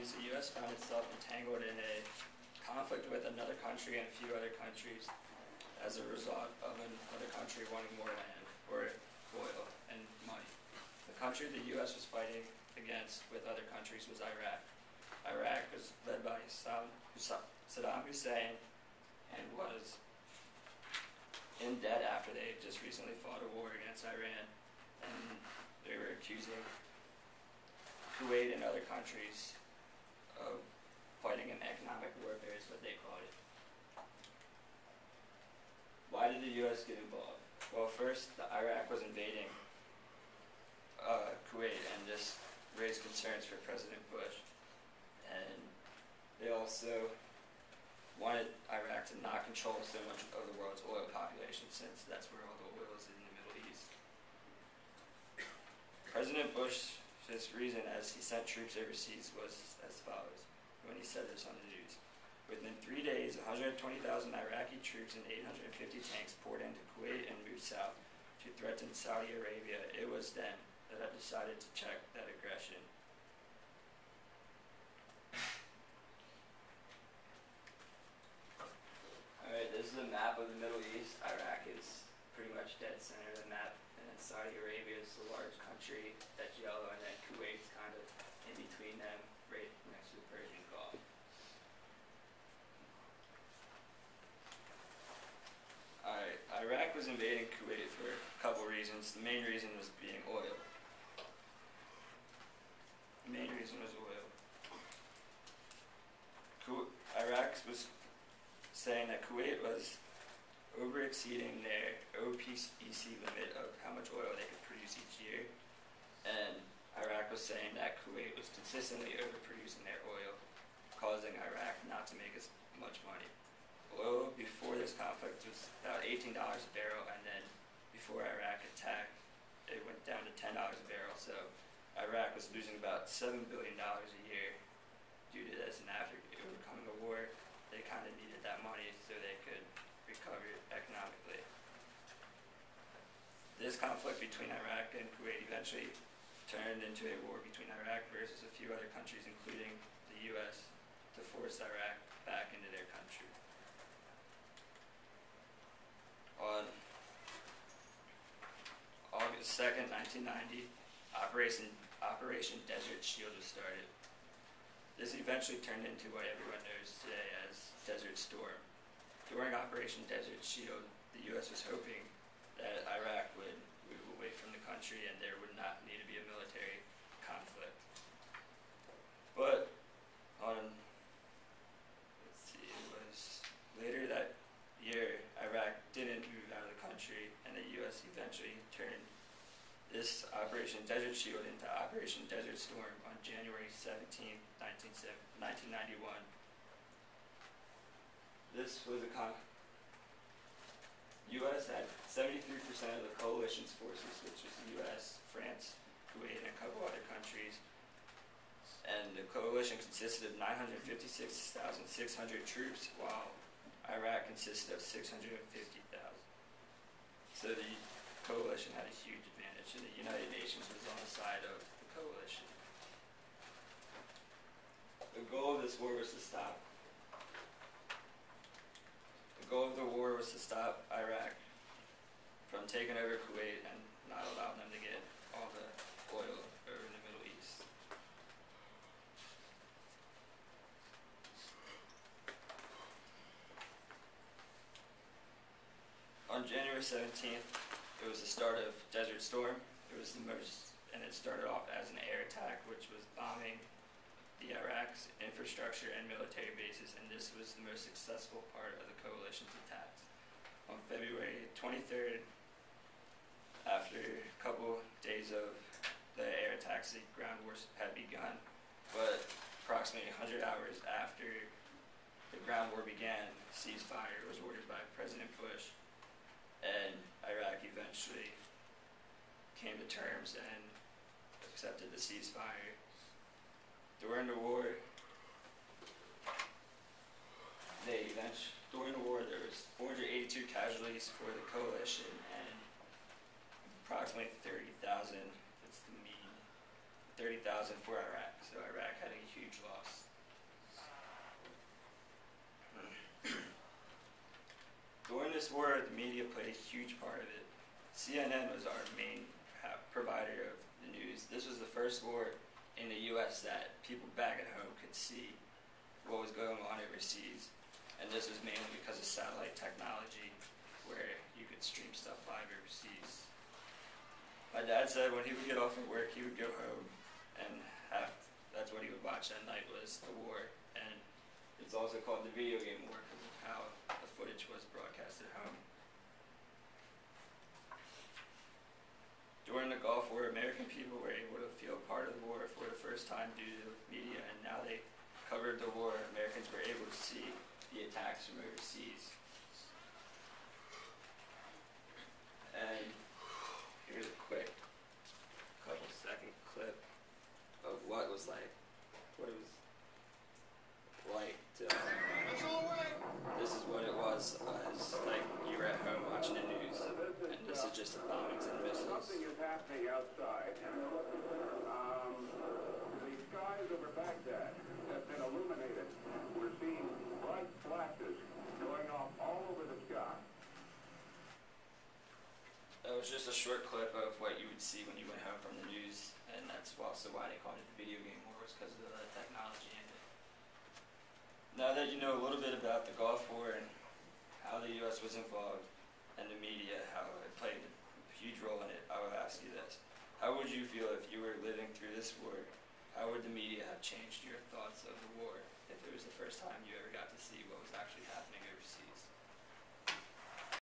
1990s, the U.S. found itself entangled in a conflict with another country and a few other countries as a result of another country wanting more land or oil and money. The country the U.S. was fighting against with other countries was Iraq. Iraq was led by Saddam Hussein and was in debt after they just recently fought a war against Iran, and they were accusing Kuwait and other countries of fighting an economic warfare is what they called it. Why did the U.S. get involved? Well, first, Iraq was invading Kuwait, and this raised concerns for President Bush. And they also wanted Iraq to not control so much of the world's oil population, since that's where all the oil is in the Middle East. President Bush's reason as he sent troops overseas was as follows when he said this on the news. Within 3 days, 120,000 Iraqi troops and 850 tanks poured into Kuwait and moved south to threaten Saudi Arabia. It was then that I decided to check that aggression. Alright, this is a map of the Middle East. Iraq is pretty much dead center of the map, and then Saudi Arabia is the large country, that's yellow, and then Kuwait's kind of in between them, right next to the Persian Gulf. Alright, Iraq was invading Kuwait for a couple reasons. The main reason was being oil. The main reason was oil. Iraq was saying that Kuwait was over-exceeding their OPEC limit of how much oil they could produce each year, and Iraq was saying that Kuwait was consistently overproducing their oil, causing Iraq not to make as much money. Oil before this conflict was about $18 a barrel, and then before Iraq attacked, it went down to $10 a barrel, so Iraq was losing about $7 billion a year due to this, and after overcoming a war, they kind of needed that money so they could recover economically. This conflict between Iraq and Kuwait eventually turned into a war between Iraq versus a few other countries, including the U.S., to force Iraq back into their country. On August 2nd, 1990, Operation Desert Shield was started. This eventually turned into what everyone knows today as Desert Storm. During Operation Desert Shield, the U.S. was hoping that Iraq would move away from the country and there would not need to be a military conflict. But it was later that year, Iraq didn't move out of the country, and the U.S. eventually turned this Operation Desert Shield into Operation Desert Storm on January 17, 1991. This was U.S. had 73% of the coalition's forces, which was the U.S., France, Kuwait, and a couple other countries. And the coalition consisted of 956,600 troops, while Iraq consisted of 650,000. So the coalition had a huge advantage, and the United Nations was on the side of the coalition. The goal of this war was to stop. The goal of the war was to stop Iraq from taking over Kuwait and not allow them to get all the oil over in the Middle East. On January 17th, it was the start of Desert Storm. It started off as an air attack, which was bombing the Iraq's infrastructure and military bases, and this was the most successful part of the coalition's attacks. On February 23rd, after a couple days of the air attacks, the ground wars had begun, but approximately 100 hours after the ground war began, ceasefire was ordered by President Bush, and Iraq eventually came to terms and accepted the ceasefire. During the war, there was 482 casualties for the coalition and approximately 30,000, that's the mean, 30,000 for Iraq. So Iraq had a huge loss. this war, the media played a huge part of it. CNN was our main provider of the news. This was the first war in the U.S. that people back at home could see what was going on overseas. And this was mainly because of satellite technology, where you could stream stuff live overseas. My dad said when he would get off of work, he would go home, and that's what he would watch that night was the war. And it's also called the video game war because of how the footage was broadcast at home. During the Gulf War, American people were able to feel part of the war for the first time due to the media, and now they covered the war. Americans were able to see the attacks from overseas. And here's a quick couple-second clip of what it was like to, this is what it was like you were at home watching the news, and this is just the bombings and missiles. Something is happening outside. The skies over Baghdad have been illuminated. We're seeing bright flashes going off all over the sky. That was just a short clip of what you would see when you went home from the news, and that's also why they called it the video game war, was because of the technology in it. Now that you know a little bit about the Gulf War and how the U.S. was involved, and the media, how it played a huge role in it, I would ask you this. How would you feel if you were living through this war? How would the media have changed your thoughts of the war if it was the first time you ever got to see what was actually happening overseas?